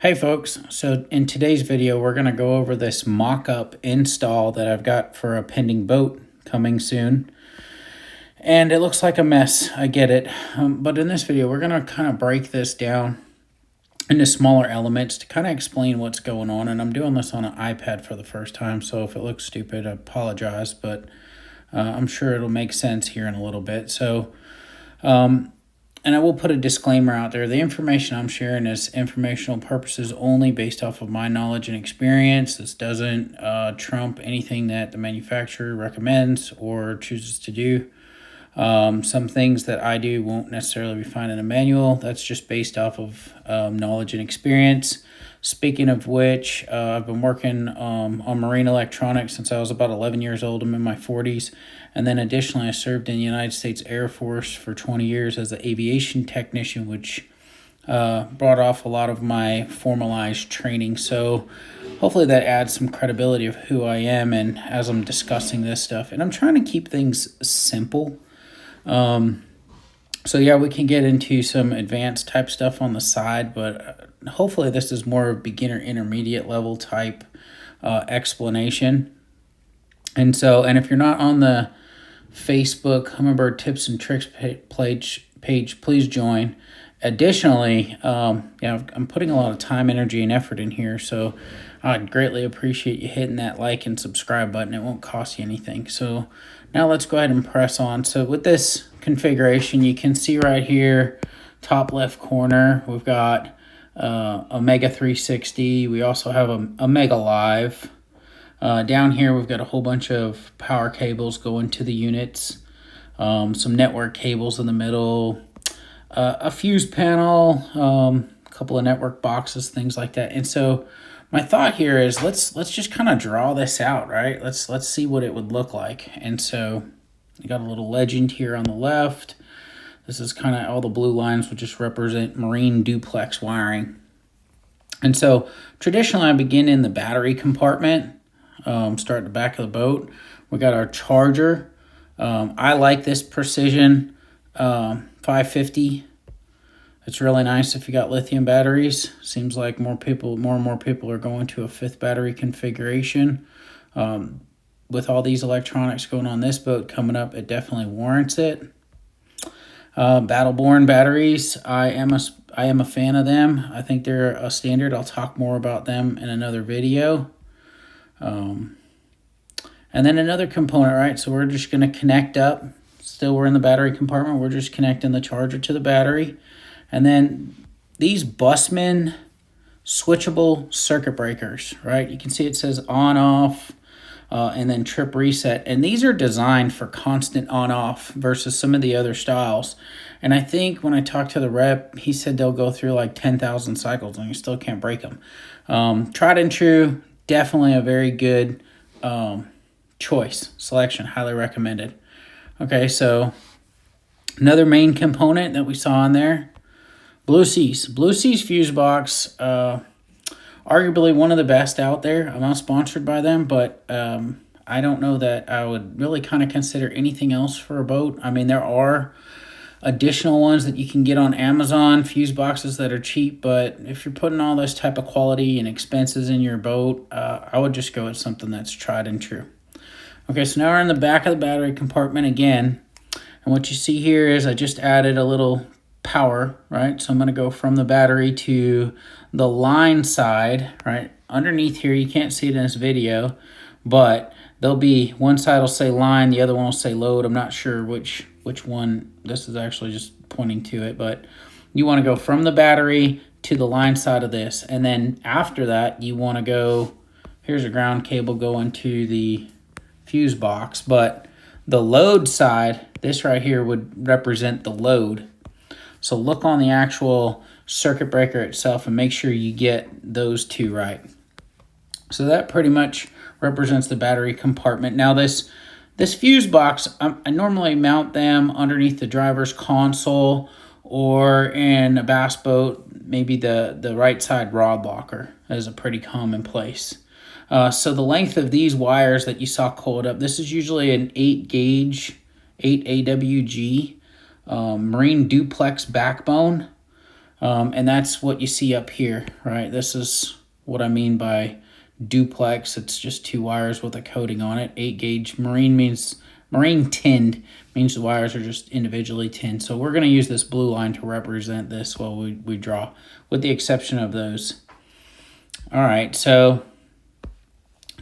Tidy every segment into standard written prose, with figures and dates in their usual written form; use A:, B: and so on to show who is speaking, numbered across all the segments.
A: Hey folks, so in today's video we're going to go over this mock-up install that I've got for a pending boat coming soon. And it looks like a mess, I get it. But in this video we're going to kind of break this down into smaller elements to kind of explain what's going on. And I'm doing this on an iPad for the first time, so if it looks stupid I apologize, but I'm sure it'll make sense here in a little bit. So and I will put a disclaimer out there. The information I'm sharing is informational purposes only, based off of my knowledge and experience. This doesn't trump anything that the manufacturer recommends or chooses to do. Some things that I do won't necessarily be found in a manual. That's just based off of knowledge and experience. Speaking of which, I've been working on marine electronics since I was about 11 years old. I'm in my 40s. And then additionally, I served in the United States Air Force for 20 years as an aviation technician, which brought off a lot of my formalized training. So hopefully that adds some credibility of who I am and as I'm discussing this stuff. And I'm trying to keep things simple. So yeah, we can get into some advanced type stuff on the side, but hopefully this is more of beginner intermediate level type explanation. And if you're not on the Facebook Humminbird Tips and Tricks page, please join. Additionally, I'm putting a lot of time, energy, and effort in here, so I'd greatly appreciate you hitting that like and subscribe button. It won't cost you anything. So now let's go ahead and press on. So with this configuration, you can see right here, top left corner, we've got a Mega 360. We also have a Mega Live. Down here, we've got a whole bunch of power cables going to the units, some network cables in the middle, a fuse panel, a couple of network boxes, things like that. And so my thought here is let's just kind of draw this out, right? Let's see what it would look like. And so you got a little legend here on the left. This is kind of all the blue lines would just represent marine duplex wiring. And so traditionally I begin in the battery compartment. Start at the back of the boat. We got our charger. I like this Precision 550. It's really nice if you got lithium batteries. Seems like more and more people are going to a 5th battery configuration. With all these electronics going on this boat coming up, it definitely warrants it. Battleborn batteries. I am a fan of them. I think they're a standard. I'll talk more about them in another video. And then another component, right? So we're just going to connect up. Still, we're in the battery compartment. We're just connecting the charger to the battery. And then these Bussmann switchable circuit breakers, right? You can see it says on, off, and then trip reset. And these are designed for constant on, off versus some of the other styles. And I think when I talked to the rep, he said they'll go through like 10,000 cycles and you still can't break them. Tried and true. Definitely a very good choice, selection, highly recommended. Okay, so another main component that we saw in there, Blue Seas. Blue Seas fuse box, arguably one of the best out there. I'm not sponsored by them, but I don't know that I would really kind of consider anything else for a boat. I mean, there are additional ones that you can get on Amazon, fuse boxes that are cheap, but if you're putting all this type of quality and expenses in your boat, I would just go with something that's tried and true. Okay, so now we're in the back of the battery compartment again, and what you see here is I just added a little power, right? So I'm going to go from the battery to the line side, right? Underneath here, you can't see it in this video, but there'll be one side will say line, the other one will say load. I'm not sure which one. This is actually just pointing to it, but you want to go from the battery to the line side of this, and then after that you want to go, here's a ground cable going to the fuse box, but the load side, this right here would represent the load. So look on the actual circuit breaker itself and make sure you get those two right. So that pretty much represents the battery compartment. Now this fuse box, I normally mount them underneath the driver's console or in a bass boat, maybe the right side rod locker is a pretty common place. So the length of these wires that you saw coiled up, this is usually an 8 gauge, 8 AWG marine duplex backbone. And that's what you see up here, right? This is what I mean by duplex. It's just 2 wires with a coating on it. 8 gauge marine tinned means the wires are just individually tinned. So we're going to use this blue line to represent this while we draw, with the exception of those. All right, so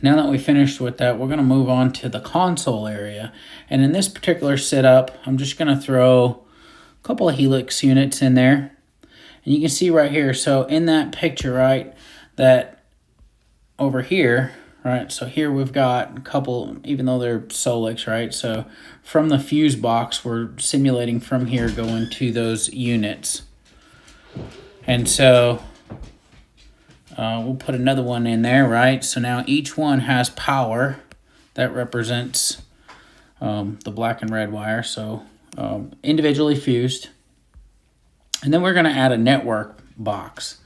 A: now that we finished with that, we're going to move on to the console area. And in this particular setup, I'm just going to throw a couple of Helix units in there. And you can see right here, so in that picture, right, that over here, right, so here we've got a couple, even though they're Solix, right, so from the fuse box, we're simulating from here going to those units. And so we'll put another one in there, right, so now each one has power. That represents the black and red wire, so individually fused. And then we're going to add a network box.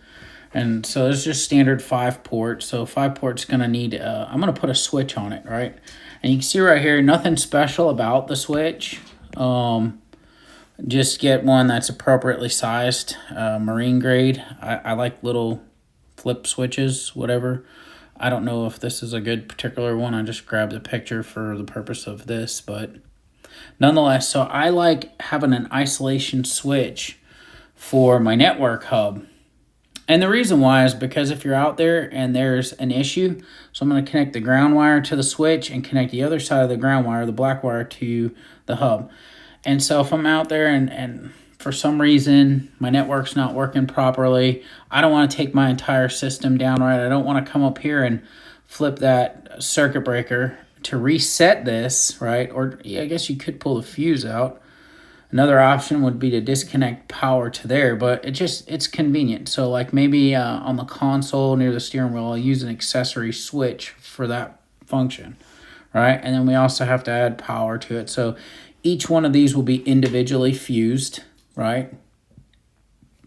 A: And so it's just standard 5 port. So 5 port's going to need, I'm going to put a switch on it, right? And you can see right here, nothing special about the switch. Just get one that's appropriately sized, marine grade. I like little flip switches, whatever. I don't know if this is a good particular one. I just grabbed a picture for the purpose of this, but nonetheless, so I like having an isolation switch for my network hub. And the reason why is because if you're out there and there's an issue, so I'm going to connect the ground wire to the switch and connect the other side of the ground wire, the black wire, to the hub. And so if I'm out there and for some reason my network's not working properly, I don't want to take my entire system down, right? I don't want to come up here and flip that circuit breaker to reset this, right? Or I guess you could pull the fuse out. Another option would be to disconnect power to there, but it's convenient. So like maybe on the console near the steering wheel, I'll use an accessory switch for that function, right? And then we also have to add power to it. So each one of these will be individually fused, right?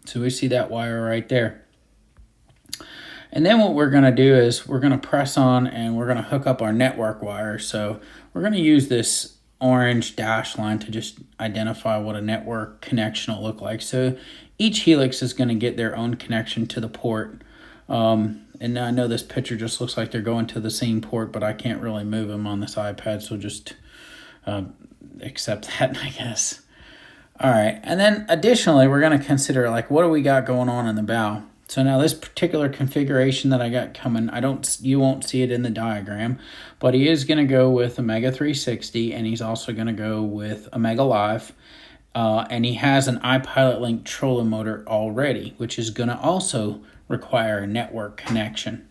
A: So we see that wire right there. And then what we're going to do is we're going to press on and we're going to hook up our network wire. So we're going to use this orange dash line to just identify what a network connection will look like. So each Helix is going to get their own connection to the port. And I know this picture just looks like they're going to the same port, but I can't really move them on this iPad, so just accept that, I guess. All right, and then additionally, we're going to consider, like, what do we got going on in the bow? So now this particular configuration that I got coming, you won't see it in the diagram, but he is going to go with a Mega 360, and he's also going to go with a Mega Live, and he has an Ipilot Link trolling motor already, which is going to also require a network connection.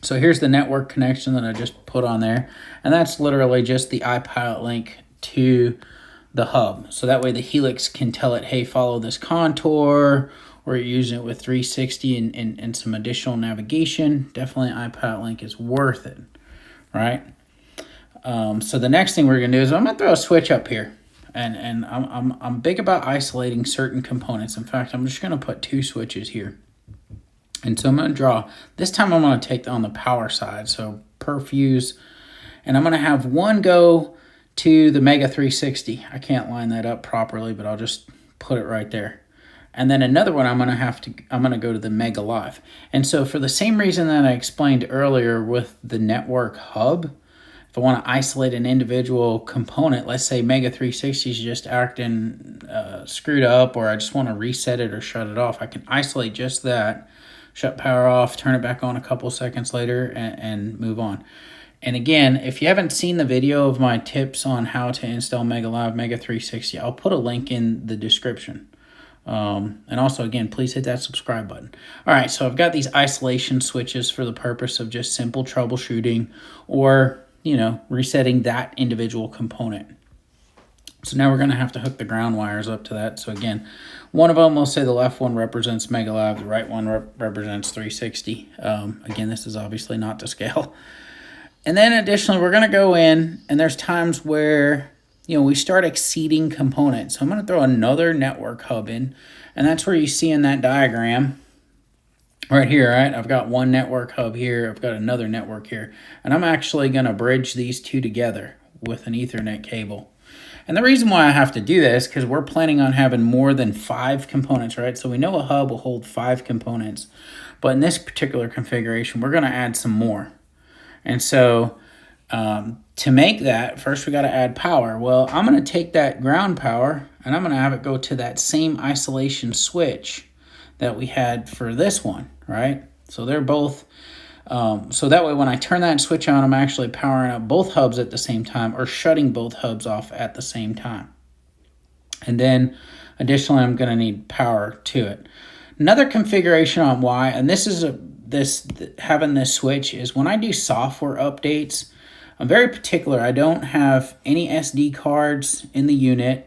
A: So here's the network connection that I just put on there, and that's literally just the Ipilot Link to the hub. So that way the Helix can tell it, hey, follow this contour, or you're using it with 360 and some additional navigation. Definitely Ipilot Link is worth it, right? So the next thing we're going to do is I'm going to throw a switch up here. And I'm big about isolating certain components. In fact, I'm just going to put 2 switches here. And so I'm going to draw. This time I'm going to take on the power side, so per fuse. And I'm going to have one go to the Mega 360. I can't line that up properly, but I'll just put it right there. And then another one I'm going to go to the Mega Live. And so for the same reason that I explained earlier with the network hub, if I want to isolate an individual component, let's say Mega 360 is just acting screwed up, or I just want to reset it or shut it off, I can isolate just that, shut power off, turn it back on a couple seconds later, and move on. And again, if you haven't seen the video of my tips on how to install Mega Live, Mega 360, I'll put a link in the description. And also, again, please hit that subscribe button. All right, so I've got these isolation switches for the purpose of just simple troubleshooting or, resetting that individual component. So now we're going to have to hook the ground wires up to that. So again, one of them, we'll say the left one represents Mega Live, the right one represents 360. Again, this is obviously not to scale. And then additionally, we're going to go in, and there's times where we start exceeding components. So I'm going to throw another network hub in, and that's where you see in that diagram right here, right? I've got one network hub here. I've got another network here, and I'm actually going to bridge these two together. with an Ethernet cable. And the reason why I have to do this, because we're planning on having more than 5 components, right? So we know a hub will hold 5 components, but in this particular configuration, we're going to add some more. And so to make that, first we got to add power. Well, I'm going to take that ground power and I'm going to have it go to that same isolation switch that we had for this one, right? So they're both, so that way when I turn that switch on, I'm actually powering up both hubs at the same time, or shutting both hubs off at the same time. And then additionally, I'm going to need power to it. Another configuration on why, and this is having this switch, is when I do software updates, I'm very particular. I don't have any SD cards in the unit,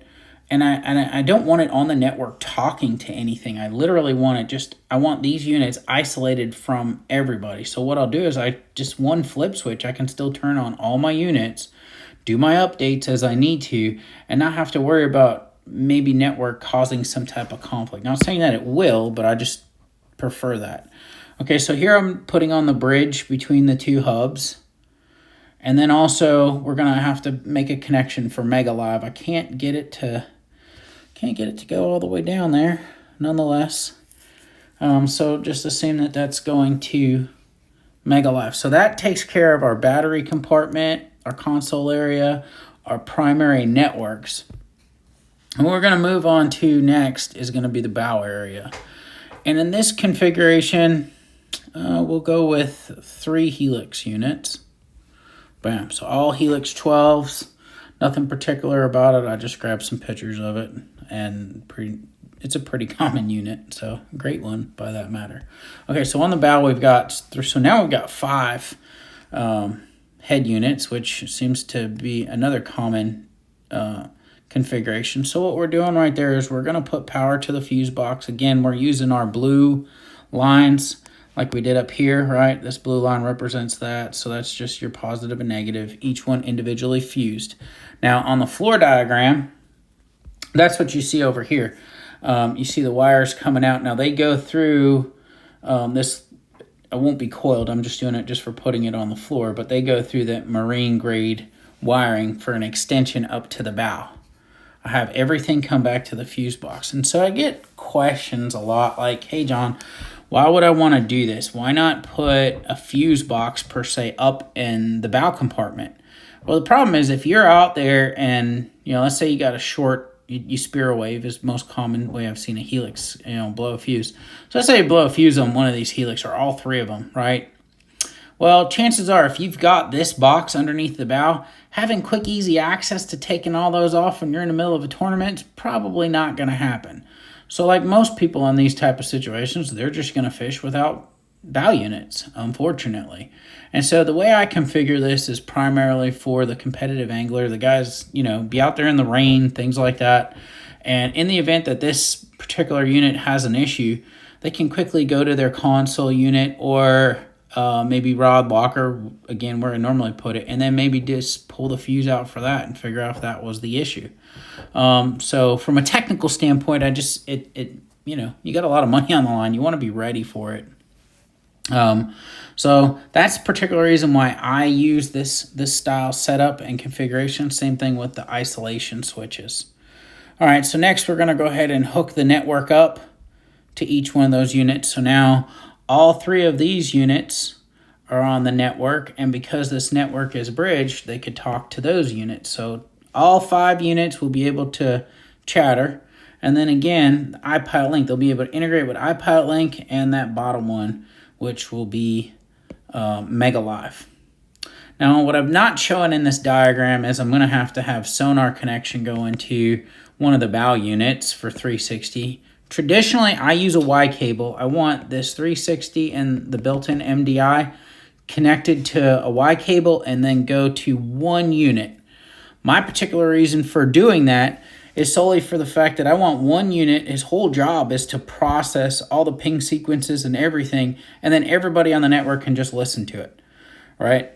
A: and I don't want it on the network talking to anything. I literally want it I want these units isolated from everybody. So what I'll do is just one flip switch, I can still turn on all my units, do my updates as I need to, and not have to worry about maybe network causing some type of conflict. Not saying that it will, but I just prefer that. Okay, so here I'm putting on the bridge between the 2 hubs. And then also we're gonna have to make a connection for Mega Live. I can't get it to go all the way down there, nonetheless. So just assume that that's going to Mega Live. So that takes care of our battery compartment, our console area, our primary networks. And what we're going to move on to next is going to be the bow area. And in this configuration, we'll go with 3 Helix units. Bam. So all Helix 12s. Nothing particular about it. I just grabbed some pictures of it. And it's a pretty common unit. So great one by that matter. Okay, so on the bow we've got, so now we've got 5 head units, which seems to be another common configuration. So what we're doing right there is we're going to put power to the fuse box. Again, we're using our blue lines like we did up here, right? This blue line represents that. So that's just your positive and negative, each one individually fused. Now on the floor diagram, that's what you see over here. You see the wires coming out. Now they go through this, it won't be coiled. I'm just doing it just for putting it on the floor, but they go through that marine grade wiring for an extension up to the bow. I have everything come back to the fuse box. And so I get questions a lot like, hey, John, why would I want to do this? Why not put a fuse box per se up in the bow compartment? Well, the problem is if you're out there and, let's say you got a short, you spear a wave is the most common way I've seen a Helix, blow a fuse. So let's say you blow a fuse on one of these Helix or all 3 of them, right? Well, chances are if you've got this box underneath the bow, having quick, easy access to taking all those off when you're in the middle of a tournament is probably not going to happen. So like most people in these type of situations, they're just going to fish without bow units, unfortunately. And so the way I configure this is primarily for the competitive angler. The guys, be out there in the rain, things like that. And in the event that this particular unit has an issue, they can quickly go to their console unit or maybe rod locker, again, where I normally put it, and then maybe just pull the fuse out for that and figure out if that was the issue. So from a technical standpoint, you got a lot of money on the line. You want to be ready for it. So that's the particular reason why I use this style setup and configuration. Same thing with the isolation switches. All right, so next we're going to go ahead and hook the network up to each one of those units. So now all 3 of these units are on the network, and because this network is bridged, they could talk to those units. So all 5 units will be able to chatter. And then again, the Ipilot Link, they'll be able to integrate with Ipilot Link and that bottom one, which will be Mega Live. Now, what I'm not showing in this diagram is I'm going to have sonar connection go into one of the bow units for 360. Traditionally, I use a Y cable. I want this 360 and the built-in MDI connected to a Y cable and then go to one unit. My particular reason for doing that is solely for the fact that I want one unit, his whole job is to process all the ping sequences and everything, and then everybody on the network can just listen to it, right?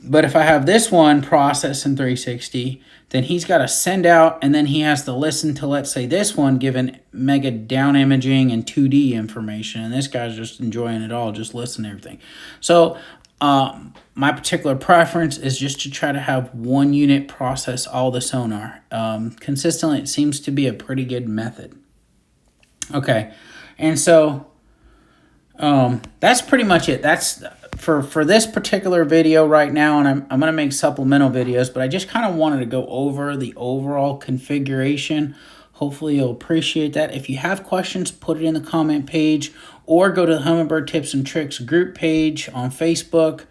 A: But if I have this one process in 360, then he's got to send out, and then he has to listen to, let's say, this one given mega down imaging and 2D information, and this guy's just enjoying it all, just listening to everything. So My particular preference is just to try to have one unit process all the sonar. Consistently, it seems to be a pretty good method. Okay, and so that's pretty much it. That's for this particular video right now, and I'm going to make supplemental videos, but I just kind of wanted to go over the overall configuration. Hopefully you'll appreciate that. If you have questions, put it in the comment page, or go to the Humminbird Tips and Tricks group page on Facebook.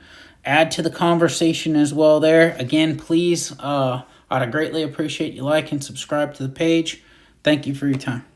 A: Add to the conversation as well there. Again, please, I'd greatly appreciate you like and subscribe to the page. Thank you for your time.